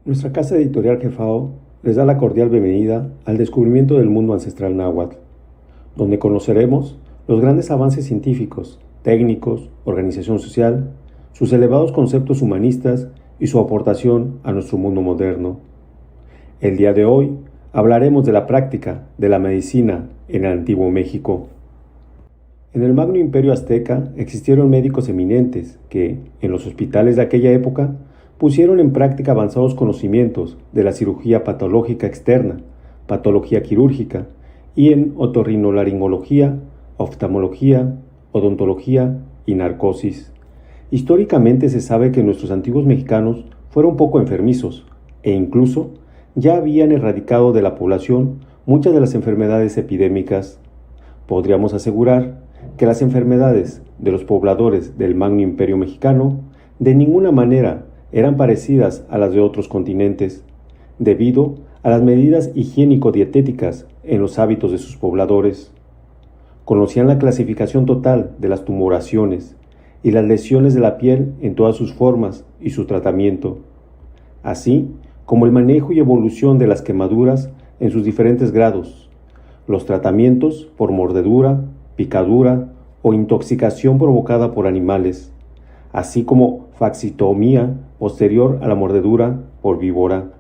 Nuestra casa editorial Jefao les da la cordial bienvenida al descubrimiento del mundo ancestral náhuatl, donde conoceremos los grandes avances científicos, técnicos, organización social, sus elevados conceptos humanistas y su aportación a nuestro mundo moderno. El día de hoy hablaremos de la práctica de la medicina en el Antiguo México. En el Magno Imperio Azteca existieron médicos eminentes que, en los hospitales de aquella época, pusieron en práctica avanzados conocimientos de la cirugía patológica externa, patología quirúrgica y en otorrinolaringología, oftalmología, odontología y narcosis. Históricamente se sabe que nuestros antiguos mexicanos fueron poco enfermizos e incluso ya habían erradicado de la población muchas de las enfermedades epidémicas. Podríamos asegurar que las enfermedades de los pobladores del Magno Imperio Mexicano de ninguna manera eran parecidas a las de otros continentes, debido a las medidas higiénico-dietéticas en los hábitos de sus pobladores. Conocían la clasificación total de las tumoraciones y las lesiones de la piel en todas sus formas y su tratamiento, así como el manejo y evolución de las quemaduras en sus diferentes grados, los tratamientos por mordedura, picadura o intoxicación provocada por animales, así como faxitomía posterior a la mordedura por víbora.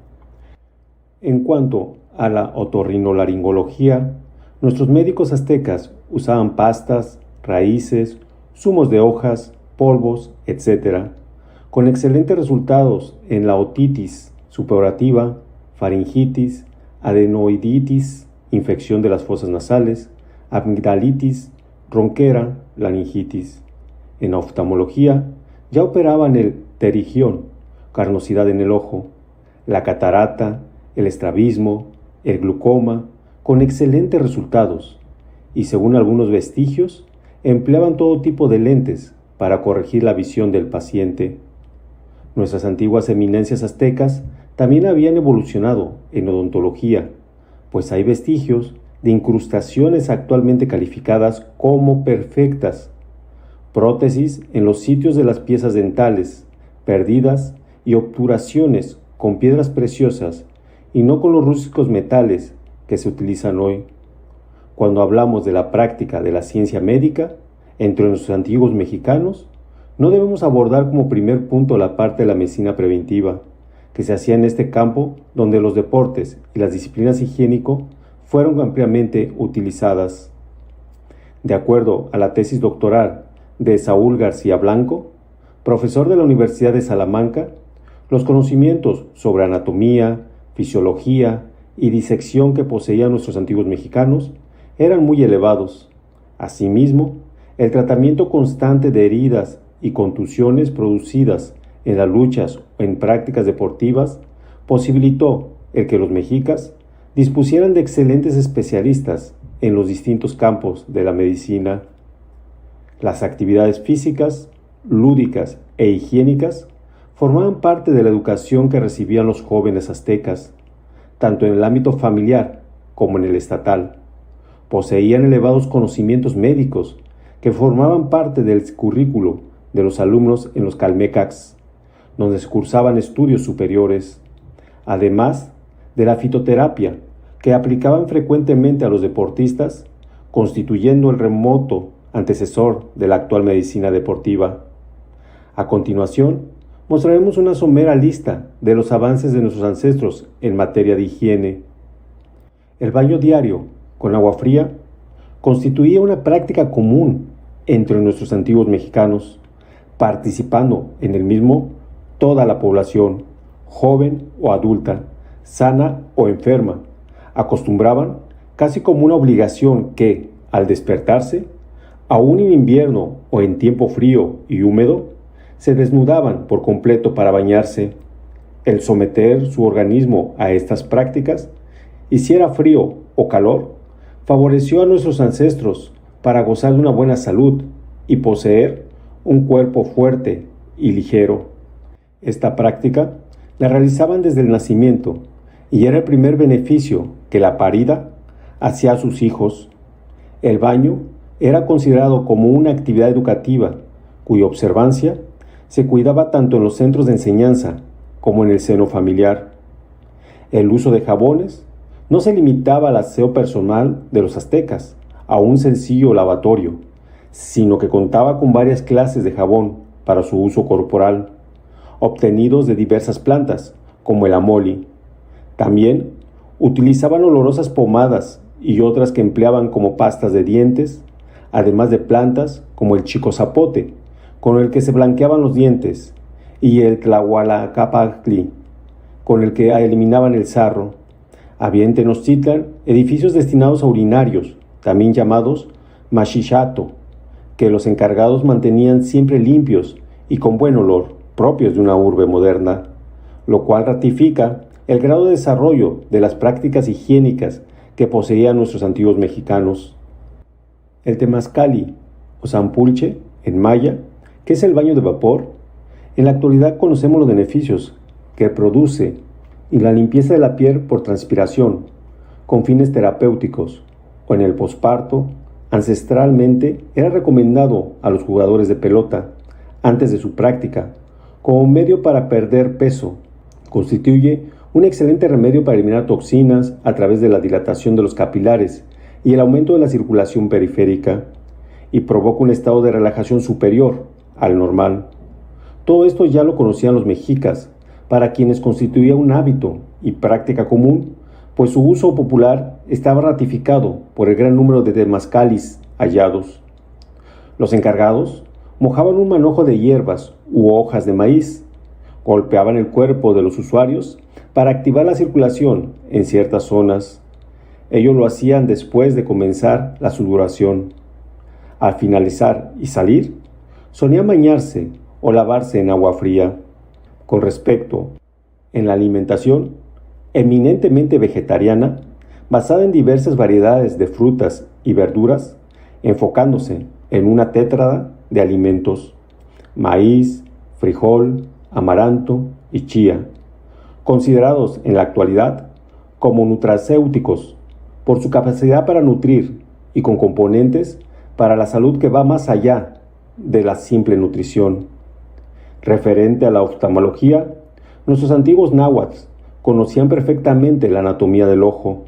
En cuanto a la otorrinolaringología, nuestros médicos aztecas usaban pastas, raíces, zumos de hojas, polvos, etc., con excelentes resultados en la otitis sudorativa, faringitis, adenoiditis, infección de las fosas nasales, amigdalitis, ronquera, laringitis. En oftalmología, ya operaban el pterigión, carnosidad en el ojo, la catarata, el estrabismo, el glucoma, con excelentes resultados, y según algunos vestigios, empleaban todo tipo de lentes para corregir la visión del paciente. Nuestras antiguas eminencias aztecas también habían evolucionado en odontología, pues hay vestigios de incrustaciones actualmente calificadas como perfectas, prótesis en los sitios de las piezas dentales, perdidas y obturaciones con piedras preciosas y no con los rústicos metales que se utilizan hoy. Cuando hablamos de la práctica de la ciencia médica entre nuestros antiguos mexicanos, no debemos abordar como primer punto la parte de la medicina preventiva, que se hacía en este campo donde los deportes y las disciplinas higiénico fueron ampliamente utilizadas. De acuerdo a la tesis doctoral de Saúl García Blanco, profesor de la Universidad de Salamanca, los conocimientos sobre anatomía, fisiología y disección que poseían nuestros antiguos mexicanos eran muy elevados. Asimismo, el tratamiento constante de heridas y contusiones producidas en las luchas o en prácticas deportivas posibilitó el que los mexicas dispusieran de excelentes especialistas en los distintos campos de la medicina. Las actividades físicas, lúdicas e higiénicas formaban parte de la educación que recibían los jóvenes aztecas, tanto en el ámbito familiar como en el estatal. Poseían elevados conocimientos médicos que formaban parte del currículo de los alumnos en los calmecacs, donde se cursaban estudios superiores, además de la fitoterapia que aplicaban frecuentemente a los deportistas, constituyendo el remoto antecesor de la actual medicina deportiva. A continuación, mostraremos una somera lista de los avances de nuestros ancestros en materia de higiene. El baño diario con agua fría constituía una práctica común entre nuestros antiguos mexicanos, participando en el mismo toda la población, joven o adulta, sana o enferma. Acostumbraban casi como una obligación que, al despertarse, aún en invierno o en tiempo frío y húmedo, se desnudaban por completo para bañarse. El someter su organismo a estas prácticas, hiciera frío o calor, favoreció a nuestros ancestros para gozar de una buena salud y poseer un cuerpo fuerte y ligero. Esta práctica la realizaban desde el nacimiento y era el primer beneficio que la parida hacía a sus hijos. El baño era considerado como una actividad educativa cuya observancia se cuidaba tanto en los centros de enseñanza como en el seno familiar. El uso de jabones no se limitaba al aseo personal de los aztecas, a un sencillo lavatorio, sino que contaba con varias clases de jabón para su uso corporal, obtenidos de diversas plantas, como el amoli. También utilizaban olorosas pomadas y otras que empleaban como pastas de dientes, además de plantas como el chico zapote, con el que se blanqueaban los dientes, y el tlahualacapactli, con el que eliminaban el sarro. Había en Tenochtitlan edificios destinados a urinarios, también llamados machichato, que los encargados mantenían siempre limpios y con buen olor, propios de una urbe moderna, lo cual ratifica el grado de desarrollo de las prácticas higiénicas que poseían nuestros antiguos mexicanos. El temazcali o zampulche, en maya, que es el baño de vapor, en la actualidad conocemos los beneficios que produce y la limpieza de la piel por transpiración, con fines terapéuticos, o en el posparto. Ancestralmente era recomendado a los jugadores de pelota, antes de su práctica, como medio para perder peso. Constituye un excelente remedio para eliminar toxinas a través de la dilatación de los capilares y el aumento de la circulación periférica, y provoca un estado de relajación superior al normal. Todo esto ya lo conocían los mexicas, para quienes constituía un hábito y práctica común, pues su uso popular estaba ratificado por el gran número de temazcalis hallados. Los encargados mojaban un manojo de hierbas u hojas de maíz, golpeaban el cuerpo de los usuarios para activar la circulación en ciertas zonas. Ellos lo hacían después de comenzar la sudoración. Al finalizar y salir, solían bañarse o lavarse en agua fría. Con respecto en la alimentación, eminentemente vegetariana, basada en diversas variedades de frutas y verduras, enfocándose en una tétrada de alimentos: maíz, frijol, amaranto y chía, considerados en la actualidad como nutracéuticos por su capacidad para nutrir y con componentes para la salud que va más allá de la simple nutrición. Referente a la oftalmología, nuestros antiguos náhuatl conocían perfectamente la anatomía del ojo,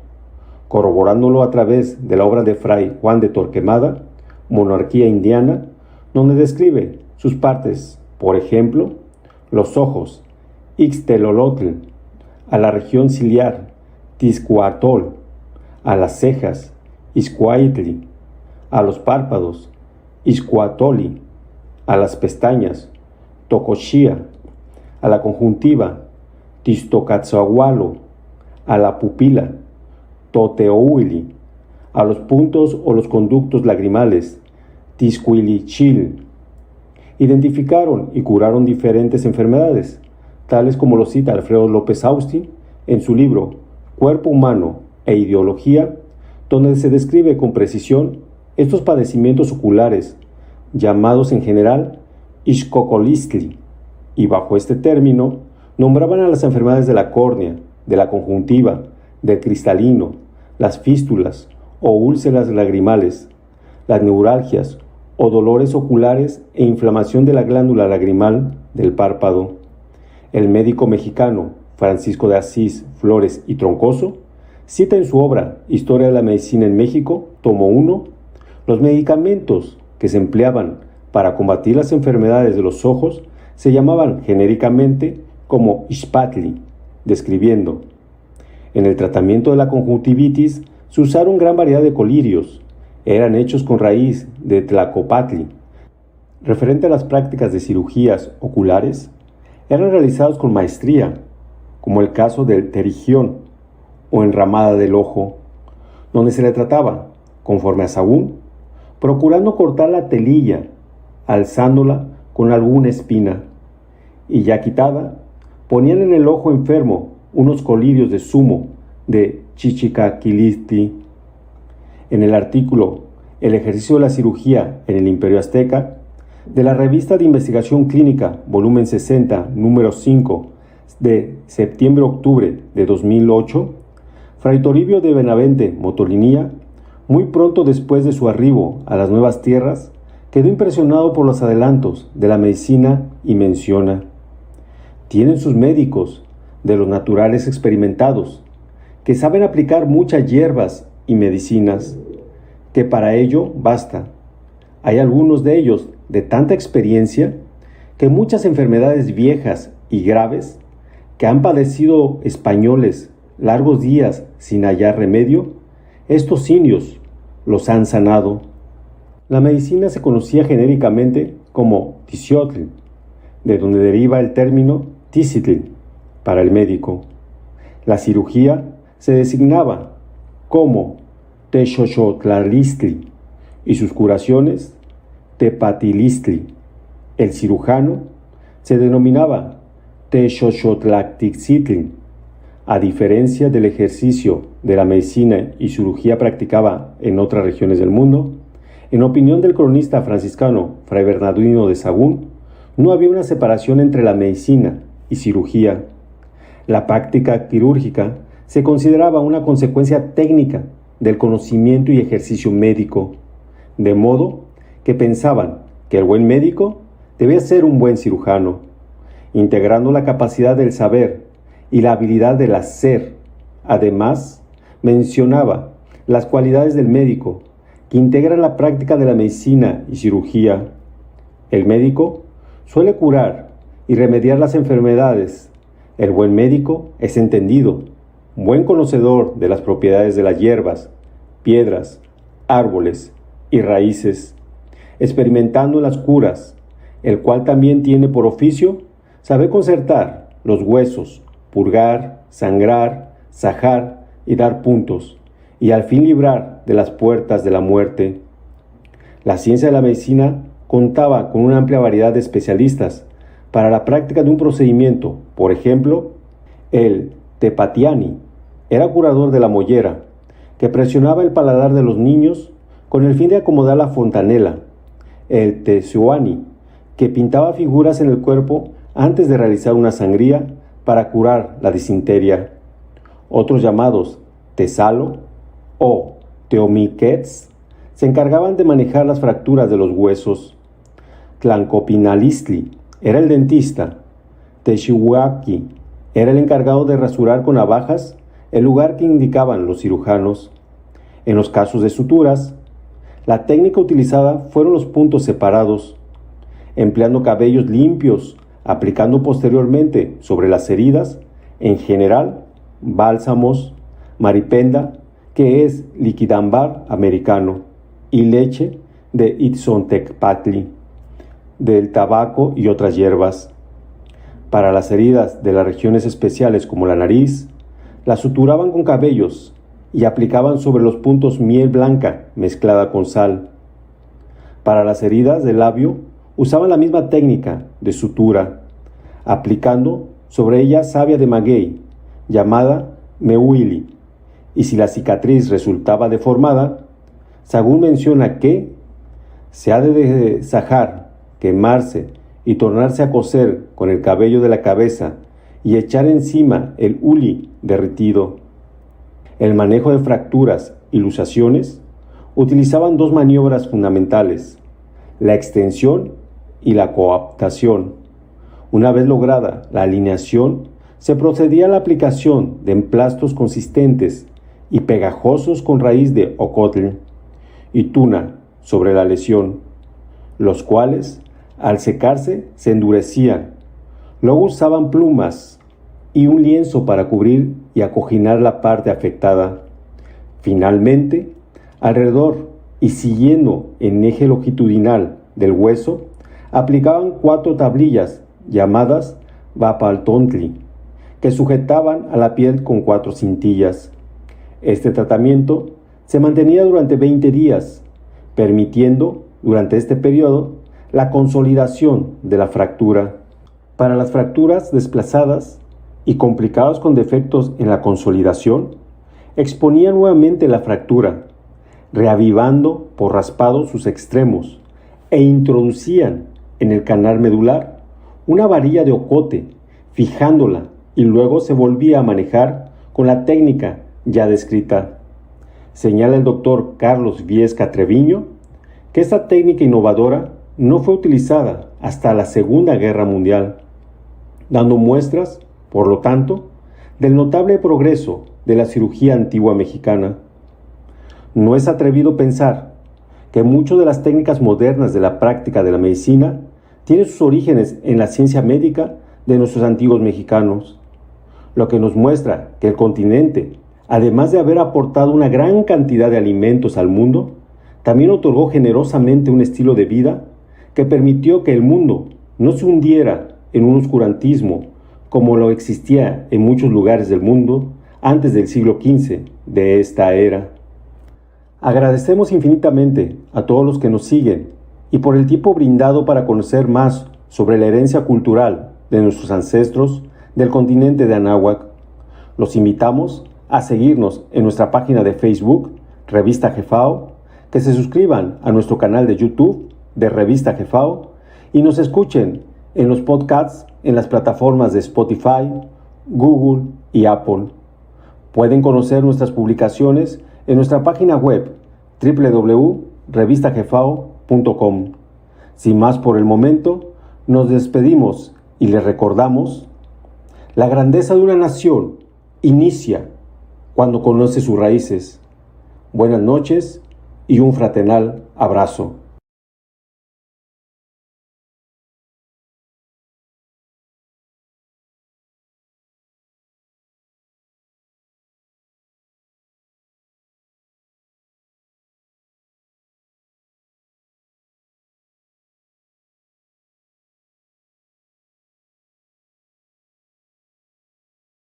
corroborándolo a través de la obra de Fray Juan de Torquemada, Monarquía Indiana, donde describe sus partes, por ejemplo, los ojos, Ixtelolotl, a la región ciliar, Tizcuatol, a las cejas, Izcuaitli, a los párpados, Izcuatoli, a las pestañas, Tocochía, a la conjuntiva, Tistocatzahualo, a la pupila, Toteouili, a los puntos o los conductos lagrimales, Tizcuilichil. Identificaron y curaron diferentes enfermedades, tales como lo cita Alfredo López Austin en su libro Cuerpo Humano e Ideología, donde se describe con precisión estos padecimientos oculares, llamados en general Ixcocolistli, y bajo este término nombraban a las enfermedades de la córnea, de la conjuntiva, del cristalino, las fístulas o úlceras lagrimales, las neuralgias o dolores oculares e inflamación de la glándula lagrimal del párpado. El médico mexicano Francisco de Asís Flores y Troncoso cita en su obra Historia de la Medicina en México, tomo 1, los medicamentos que se empleaban para combatir las enfermedades de los ojos se llamaban genéricamente como Ixpatli, describiendo: en el tratamiento de la conjuntivitis se usaron gran variedad de colirios, eran hechos con raíz de Tlacopatli. Referente a las prácticas de cirugías oculares, eran realizados con maestría, como el caso del terigión o enramada del ojo, donde se le trataba, conforme a Sagún, procurando cortar la telilla, alzándola con alguna espina, y ya quitada, ponían en el ojo enfermo unos colirios de zumo de Chichicaquilistli. En el artículo El ejercicio de la cirugía en el Imperio Azteca, de la Revista de Investigación Clínica, volumen 60, número 5, de septiembre-octubre de 2008, Fray Toribio de Benavente Motolinía, muy pronto después de su arribo a las nuevas tierras, quedó impresionado por los adelantos de la medicina y menciona: tienen sus médicos de los naturales experimentados, que saben aplicar muchas hierbas y medicinas, que para ello basta. Hay algunos de ellos de tanta experiencia que muchas enfermedades viejas y graves que han padecido españoles largos días sin hallar remedio, estos indios los han sanado. La medicina se conocía genéricamente como tisiotl, de donde deriva el término tisitl para el médico. La cirugía se designaba como texoxotlalistli y sus curaciones tepatilistli. El cirujano se denominaba texoxotlactizitl. A diferencia del ejercicio de la medicina y cirugía practicada en otras regiones del mundo, en opinión del cronista franciscano Fray Bernardino de Sahagún, no había una separación entre la medicina y cirugía. La práctica quirúrgica se consideraba una consecuencia técnica del conocimiento y ejercicio médico, de modo que pensaban que el buen médico debía ser un buen cirujano, integrando la capacidad del saber y la habilidad del hacer. Además, mencionaba las cualidades del médico que integran la práctica de la medicina y cirugía. El médico suele curar y remediar las enfermedades. El buen médico es entendido, buen conocedor de las propiedades de las hierbas, piedras, árboles y raíces, experimentando en las curas, el cual también tiene por oficio saber concertar los huesos, purgar, sangrar, sajar y dar puntos, y al fin librar de las puertas de la muerte. La ciencia de la medicina contaba con una amplia variedad de especialistas para la práctica de un procedimiento. Por ejemplo, el tepatiani era curador de la mollera, que presionaba el paladar de los niños con el fin de acomodar la fontanela. El tesuani, que pintaba figuras en el cuerpo antes de realizar una sangría para curar la disentería. Otros llamados tesalo o teomiquets se encargaban de manejar las fracturas de los huesos. Tlancopinalistli era el dentista. Texihuaqui era el encargado de rasurar con navajas el lugar que indicaban los cirujanos. En los casos de suturas, la técnica utilizada fueron los puntos separados, empleando cabellos limpios, aplicando posteriormente sobre las heridas, en general, bálsamos, maripenda, que es liquidambar americano, y leche de Itzontecpatli, del tabaco y otras hierbas. Para las heridas de las regiones especiales como la nariz, la suturaban con cabellos y aplicaban sobre los puntos miel blanca mezclada con sal. Para las heridas del labio, usaban la misma técnica de sutura, aplicando sobre ella savia de maguey, llamada meuili, y si la cicatriz resultaba deformada, Sahagún menciona que se ha de sajar, quemarse y tornarse a coser con el cabello de la cabeza y echar encima el uli derretido. El manejo de fracturas y luxaciones utilizaban dos maniobras fundamentales: la extensión y la coaptación. Una vez lograda la alineación, se procedía a la aplicación de emplastos consistentes y pegajosos con raíz de ocotl y tuna sobre la lesión, los cuales, al secarse, se endurecían. Luego usaban plumas y un lienzo para cubrir y acoginar la parte afectada. Finalmente, alrededor y siguiendo en eje longitudinal del hueso, aplicaban 4 tablillas llamadas vapaltontli, que sujetaban a la piel con 4 cintillas. Este tratamiento se mantenía durante 20 días, permitiendo, durante este periodo, la consolidación de la fractura. Para las fracturas desplazadas y complicadas con defectos en la consolidación, exponían nuevamente la fractura, reavivando por raspado sus extremos, e introducían en el canal medular una varilla de ocote, fijándola, y luego se volvía a manejar con la técnica ya descrita. Señala el doctor Carlos Viesca Treviño que esta técnica innovadora no fue utilizada hasta la Segunda Guerra Mundial, dando muestras, por lo tanto, del notable progreso de la cirugía antigua mexicana. No es atrevido pensar que muchas de las técnicas modernas de la práctica de la medicina tienen sus orígenes en la ciencia médica de nuestros antiguos mexicanos, lo que nos muestra que el continente, además de haber aportado una gran cantidad de alimentos al mundo, también otorgó generosamente un estilo de vida que permitió que el mundo no se hundiera en un oscurantismo como lo existía en muchos lugares del mundo antes del siglo XV de esta era. Agradecemos infinitamente a todos los que nos siguen y por el tiempo brindado para conocer más sobre la herencia cultural de nuestros ancestros del continente de Anáhuac. Los invitamos a seguirnos en nuestra página de Facebook, Revista Jefao, que se suscriban a nuestro canal de YouTube de Revista Jefao y nos escuchen en los podcasts en las plataformas de Spotify, Google y Apple. Pueden conocer nuestras publicaciones en nuestra página web www.revistajefao.com. Sin más por el momento, nos despedimos y les recordamos: la grandeza de una nación inicia cuando conoce sus raíces. Buenas noches y un fraternal abrazo.